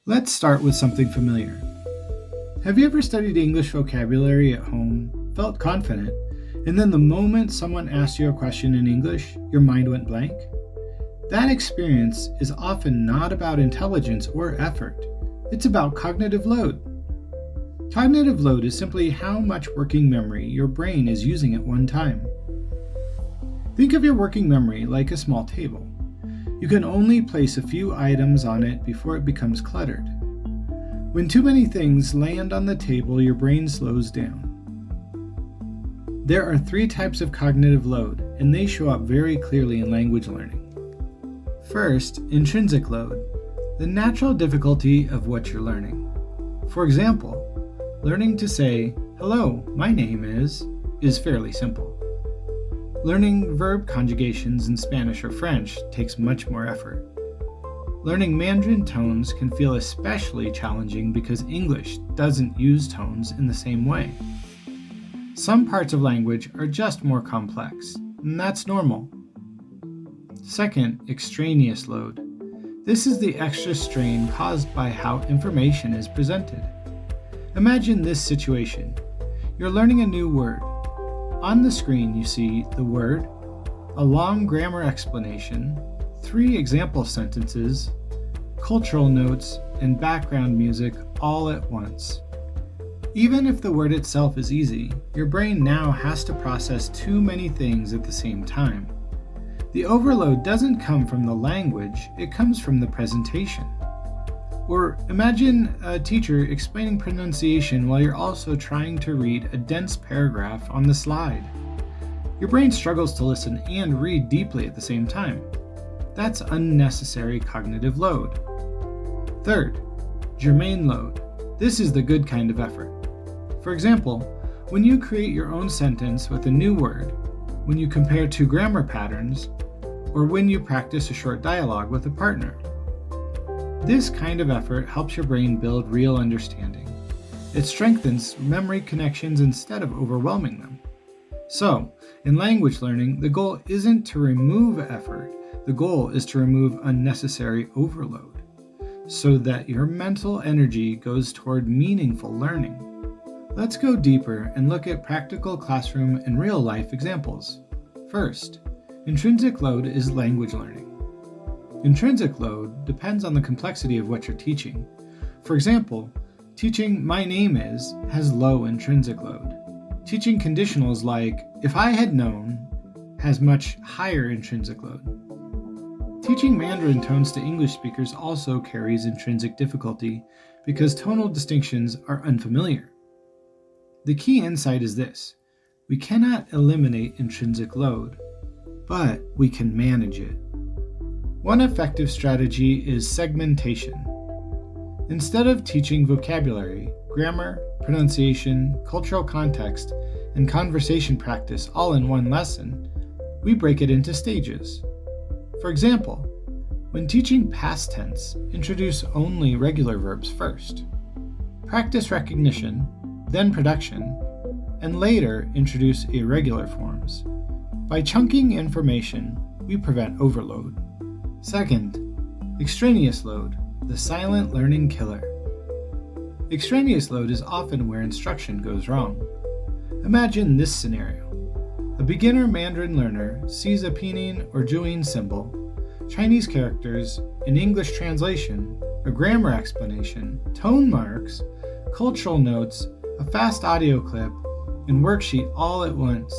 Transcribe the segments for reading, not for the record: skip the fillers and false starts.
Let's start with something familiar. Have you ever studied English vocabulary at home, felt confident, and then the moment someone asked you a question in English, your mind went blank? That experience is often not about intelligence or effort. It's about cognitive load. Cognitive load is simply how much working memory your brain is using at one time. Think of your working memory like a small table. You can only place a few items on it before it becomes cluttered. When too many things land on the table, your brain slows down. There are 3 types of cognitive load, and they show up very clearly in language learning. First, intrinsic load, the natural difficulty of what you're learning. For example, learning to say, "Hello, my name is fairly simple. Learning verb conjugations in Spanish or French takes much more effort. Learning Mandarin tones can feel especially challenging because English doesn't use tones in the same way. Some parts of language are just more complex, and that's normal. Second, extraneous load. This is the extra strain caused by how information is presented. Imagine this situation. You're learning a new word. On the screen you see the word, a long grammar explanation, 3 example sentences, cultural notes, and background music all at once. Even if the word itself is easy, your brain now has to process too many things at the same time. The overload doesn't come from the language, it comes from the presentation. Or imagine a teacher explaining pronunciation while you're also trying to read a dense paragraph on the slide. Your brain struggles to listen and read deeply at the same time. That's unnecessary cognitive load. Third, Germane load. This is the good kind of effort. For example, when you create your own sentence with a new word, when you compare 2 grammar patterns, or when you practice a short dialogue with a partner. This kind of effort helps your brain build real understanding. It strengthens memory connections instead of overwhelming them. So, in language learning, the goal isn't to remove effort, the goal is to remove unnecessary overload, so that your mental energy goes toward meaningful learning. Let's go deeper and look at practical classroom and real-life examples. First, intrinsic load is language learning. Intrinsic load depends on the complexity of what you're teaching. For example, teaching "my name is" has low intrinsic load. Teaching conditionals like "if I had known" has much higher intrinsic load. Teaching Mandarin tones to English speakers also carries intrinsic difficulty because tonal distinctions are unfamiliar. The key insight is this: we cannot eliminate intrinsic load, but we can manage it. One effective strategy is segmentation. Instead of teaching vocabulary, grammar, pronunciation, cultural context, and conversation practice all in one lesson, we break it into stages. For example, when teaching past tense, introduce only regular verbs first. Practice recognition, then production, and later introduce irregular forms. By chunking information, we prevent overload. Second, extraneous load, the silent learning killer. Extraneous load is often where instruction goes wrong. Imagine this scenario. A beginner Mandarin learner sees a pinyin or juin symbol, Chinese characters, an English translation, a grammar explanation, tone marks, cultural notes, a fast audio clip, and worksheet all at once.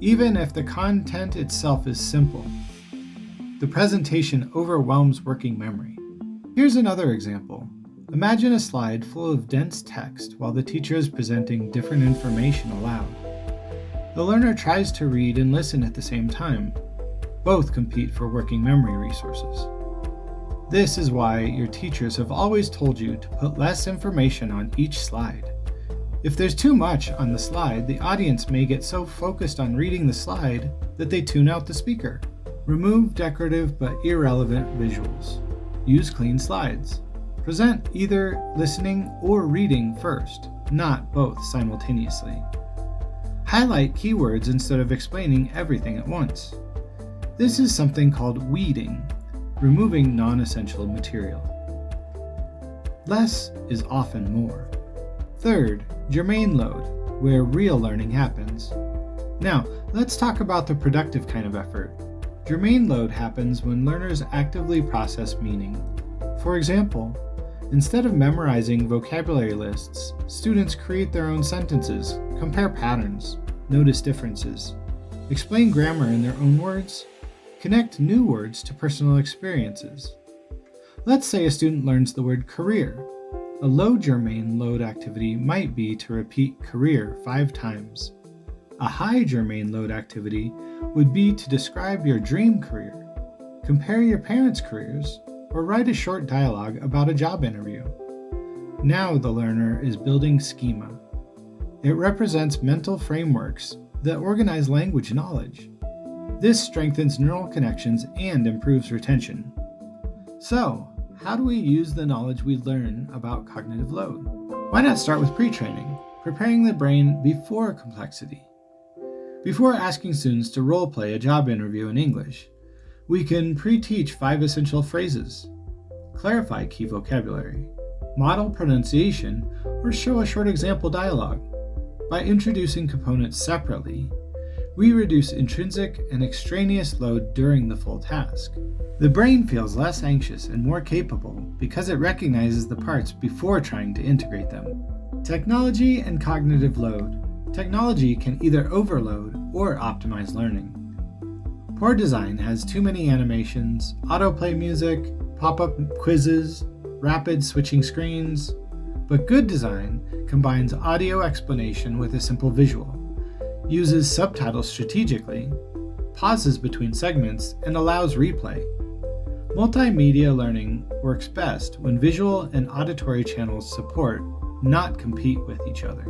Even if the content itself is simple, the presentation overwhelms working memory. Here's another example. Imagine a slide full of dense text while the teacher is presenting different information aloud. The learner tries to read and listen at the same time. Both compete for working memory resources. This is why your teachers have always told you to put less information on each slide. If there's too much on the slide, the audience may get so focused on reading the slide that they tune out the speaker. Remove decorative but irrelevant visuals. Use clean slides. Present either listening or reading first, not both simultaneously. Highlight keywords instead of explaining everything at once. This is something called weeding, removing non-essential material. Less is often more. Third, Germane load, where real learning happens. Now, let's talk about the productive kind of effort. Germane load happens when learners actively process meaning. For example, instead of memorizing vocabulary lists, students create their own sentences, compare patterns, notice differences, explain grammar in their own words, connect new words to personal experiences. Let's say a student learns the word career. A low Germane load activity might be to repeat career 5 times. A high Germane load activity would be to describe your dream career, compare your parents' careers, or write a short dialogue about a job interview. Now the learner is building schema. It represents mental frameworks that organize language knowledge. This strengthens neural connections and improves retention. So, how do we use the knowledge we learn about cognitive load? Why not start with pre-training, preparing the brain before complexity? Before asking students to role-play a job interview in English, we can pre-teach 5 essential phrases, clarify key vocabulary, model pronunciation, or show a short example dialogue. By introducing components separately, we reduce intrinsic and extraneous load during the full task. The brain feels less anxious and more capable because it recognizes the parts before trying to integrate them. Technology and cognitive load. Technology can either overload or optimize learning. Poor design has too many animations, autoplay music, pop-up quizzes, rapid switching screens, but good design combines audio explanation with a simple visual, uses subtitles strategically, pauses between segments, and allows replay. Multimedia learning works best when visual and auditory channels support, not compete with each other.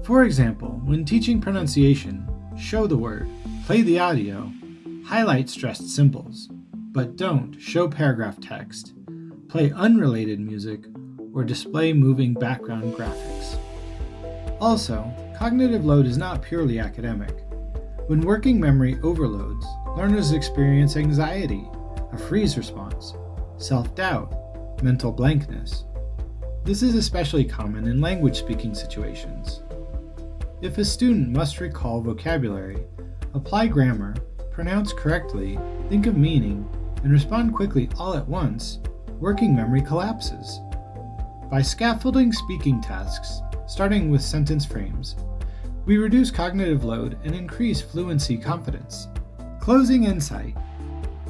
For example, when teaching pronunciation, show the word, play the audio, highlight stressed symbols, but don't show paragraph text, play unrelated music, or display moving background graphics. Also, cognitive load is not purely academic. When working memory overloads, learners experience anxiety, a freeze response, self-doubt, mental blankness. This is especially common in language-speaking situations. If a student must recall vocabulary, apply grammar, pronounce correctly, think of meaning, and respond quickly all at once, working memory collapses. By scaffolding speaking tasks, starting with sentence frames, we reduce cognitive load and increase fluency confidence. Closing insight.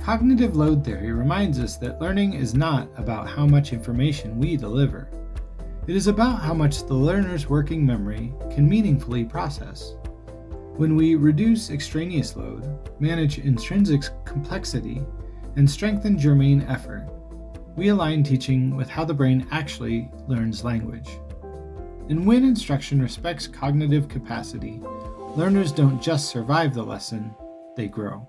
Cognitive load theory reminds us that learning is not about how much information we deliver. It is about how much the learner's working memory can meaningfully process. When we reduce extraneous load, manage intrinsic complexity, and strengthen Germane effort, we align teaching with how the brain actually learns language. And when instruction respects cognitive capacity, learners don't just survive the lesson, they grow.